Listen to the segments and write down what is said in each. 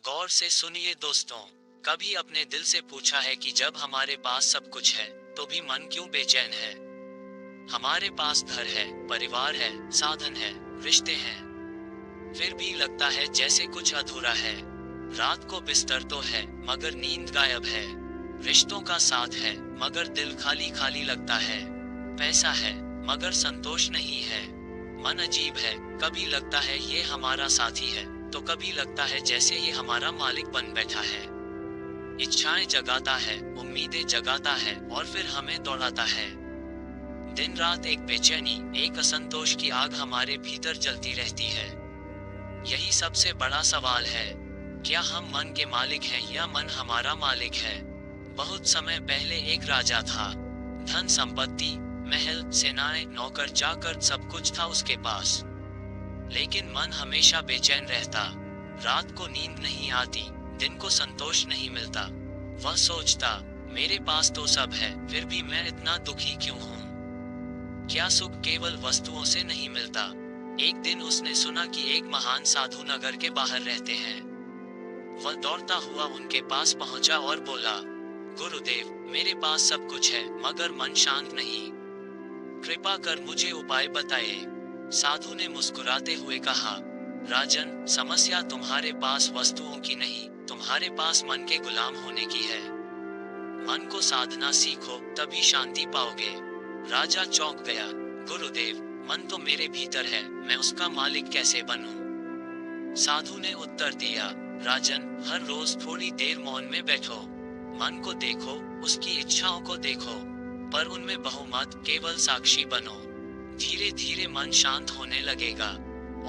गौर से सुनिए दोस्तों, कभी अपने दिल से पूछा है कि जब हमारे पास सब कुछ है, तो भी मन क्यों बेचैन है? हमारे पास घर है, परिवार है, साधन है, रिश्ते हैं, फिर भी लगता है जैसे कुछ अधूरा है। रात को बिस्तर तो है, मगर नींद गायब है। रिश्तों का साथ है, मगर दिल खाली खाली लगता है। पैसा है, मगर संतोष नहीं है। मन अजीब है, कभी लगता है ये हमारा साथी है, तो कभी लगता है जैसे ये हमारा मालिक बन बैठा है। इच्छाएं जगाता है, उम्मीदें जगाता है, और फिर हमें दौड़ाता है। दिन रात एक बेचैनी, एक असंतोष की आग हमारे भीतर जलती रहती है। यही सबसे बड़ा सवाल है, क्या हम मन के मालिक हैं या मन हमारा मालिक है? बहुत समय पहले एक राजा था। धन संपत्ति, महल, सेनाएं, नौकर चाकर सब कुछ था उसके पास। लेकिन मन हमेशा बेचैन रहता। रात को नींद नहीं आती, दिन को संतोष नहीं मिलता। वह सोचता, मेरे पास तो सब है, फिर भी मैं इतना दुखी क्यों हूँ? क्या सुख केवल वस्तुओं से नहीं मिलता? एक दिन उसने सुना कि एक महान साधु नगर के बाहर रहते हैं। वह दौड़ता हुआ उनके पास पहुंचा और बोला, गुरुदेव, मेरे पास सब कुछ है, मगर मन शांत नहीं। कृपा कर मुझे उपाय बताइए। साधु ने मुस्कुराते हुए कहा, राजन, समस्या तुम्हारे पास वस्तुओं की नहीं, तुम्हारे पास मन के गुलाम होने की है। मन को साधना सीखो, तभी शांति पाओगे। राजा चौंक गया, गुरुदेव, मन तो मेरे भीतर है, मैं उसका मालिक कैसे बनूं? साधु ने उत्तर दिया, राजन, हर रोज थोड़ी देर मौन में बैठो। मन को देखो, उसकी इच्छाओं को देखो, पर उनमें बहो मत, केवल साक्षी बनो। धीरे धीरे मन शांत होने लगेगा,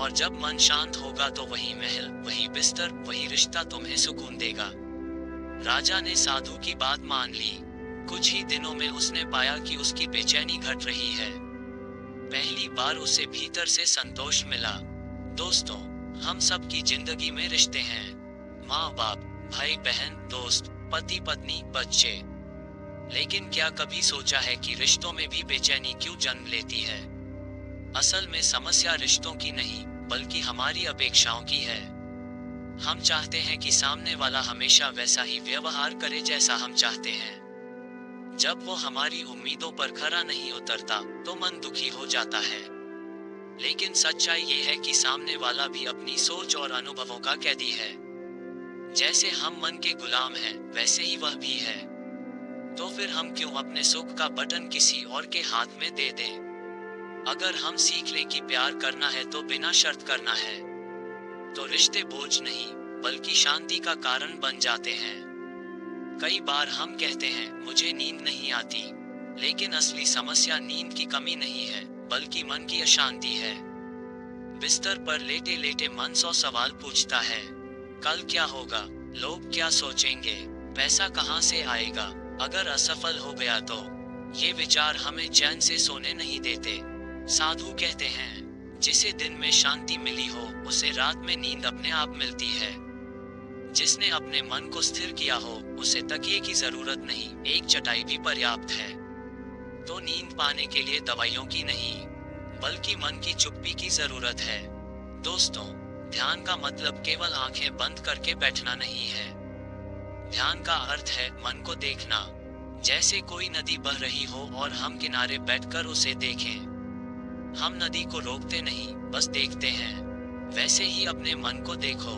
और जब मन शांत होगा तो वही महल, वही बिस्तर, वही रिश्ता तुम्हें सुकून देगा। राजा ने साधु की बात मान ली। कुछ ही दिनों में उसने पाया कि उसकी बेचैनी घट रही है। पहली बार उसे भीतर से संतोष मिला। दोस्तों, हम सब की जिंदगी में रिश्ते हैं। माँ बाप, भाई बहन, दोस्त, पति पत्नी, बच्चे। लेकिन क्या कभी सोचा है कि रिश्तों में भी बेचैनी क्यों जन्म लेती है? असल में समस्या रिश्तों की नहीं, बल्कि हमारी अपेक्षाओं की है। हम चाहते हैं कि सामने वाला हमेशा वैसा ही व्यवहार करे जैसा हम चाहते हैं। जब वो हमारी उम्मीदों पर खरा नहीं उतरता, तो मन दुखी हो जाता है। लेकिन सच्चाई ये है कि सामने वाला भी अपनी सोच और अनुभवों का कैदी है। जैसे हम मन के गुलाम हैं, वैसे ही वह भी है। तो फिर हम क्यों अपने सुख का बटन किसी और के हाथ में दे दें? अगर हम सीख लें कि प्यार करना है तो बिना शर्त करना है, तो रिश्ते बोझ नहीं, बल्कि शांति का कारण बन जाते हैं। कई बार हम कहते हैं, मुझे नींद नहीं आती, लेकिन असली समस्या नींद की कमी नहीं है, बल्कि मन की अशांति है। बिस्तर पर लेटे लेटे मन 100 सवाल पूछता है। कल क्या होगा? लोग क्या सोचेंगे? पैसा कहाँ से आएगा? अगर असफल हो गया तो? ये विचार हमें चैन से सोने नहीं देते। साधु कहते हैं, जिसे दिन में शांति मिली हो, उसे रात में नींद अपने आप मिलती है। जिसने अपने मन को स्थिर किया हो, उसे तकिए की जरूरत नहीं, एक चटाई भी पर्याप्त है। तो नींद पाने के लिए दवाइयों की नहीं, बल्कि मन की चुप्पी की जरूरत है। दोस्तों, ध्यान का मतलब केवल आंखें बंद करके बैठना नहीं है। ध्यान का अर्थ है मन को देखना। जैसे कोई नदी बह रही हो और हम किनारे बैठकर उसे देखें। हम नदी को रोकते नहीं, बस देखते हैं। वैसे ही अपने मन को देखो।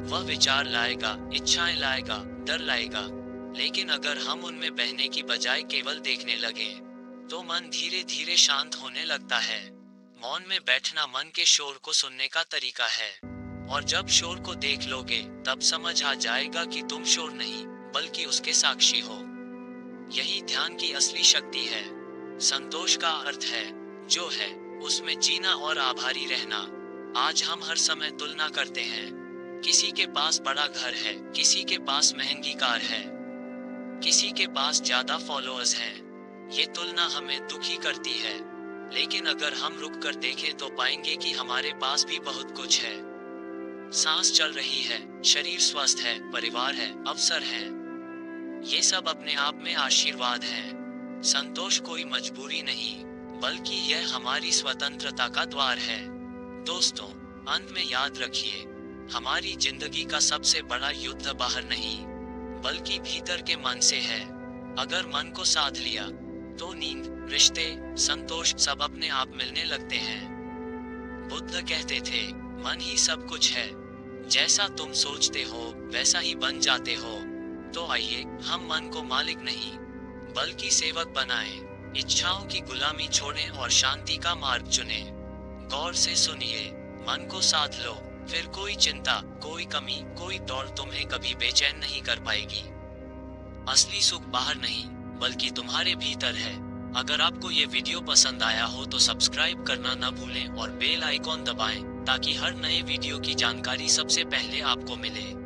वह विचार लाएगा, इच्छाएं लाएगा, डर लाएगा, लेकिन अगर हम उनमें बहने की बजाय केवल देखने लगे, तो मन धीरे धीरे शांत होने लगता है। मौन में बैठना मन के शोर को सुनने का तरीका है, और जब शोर को देख लोगे, तब समझ आ जाएगा कि तुम शोर नहीं, बल्कि उसके साक्षी हो। यही ध्यान की असली शक्ति है। संतोष का अर्थ है, जो है उसमें जीना और आभारी रहना। आज हम हर समय तुलना करते हैं। किसी के पास बड़ा घर है, किसी के पास महंगी कार है, किसी के पास ज्यादा फॉलोअर्स हैं। ये तुलना हमें दुखी करती है। लेकिन अगर हम रुक कर देखें तो पाएंगे कि हमारे पास भी बहुत कुछ है। सांस चल रही है, शरीर स्वस्थ है, परिवार है, अवसर है। ये सब अपने आप में आशीर्वाद हैं। संतोष कोई मजबूरी नहीं, बल्कि यह हमारी स्वतंत्रता का द्वार है। दोस्तों, अंत में याद रखिए, हमारी जिंदगी का सबसे बड़ा युद्ध बाहर नहीं, बल्कि भीतर के मन से है। अगर मन को साध लिया, तो नींद, रिश्ते, संतोष सब अपने आप मिलने लगते हैं। बुद्ध कहते थे, मन ही सब कुछ है। जैसा तुम सोचते हो, वैसा ही बन जाते हो। तो आइए, हम मन को मालिक नहीं, बल्कि सेवक बनाएं। इच्छाओं की गुलामी छोड़ें और शांति का मार्ग चुनें। गौर से सुनिए, मन को साध लो, फिर कोई चिंता, कोई कमी, कोई दौड़ तुम्हें कभी बेचैन नहीं कर पाएगी। असली सुख बाहर नहीं, बल्कि तुम्हारे भीतर है। अगर आपको ये वीडियो पसंद आया हो तो सब्सक्राइब करना न भूलें और बेल आइकॉन दबाएं, ताकि हर नए वीडियो की जानकारी सबसे पहले आपको मिले।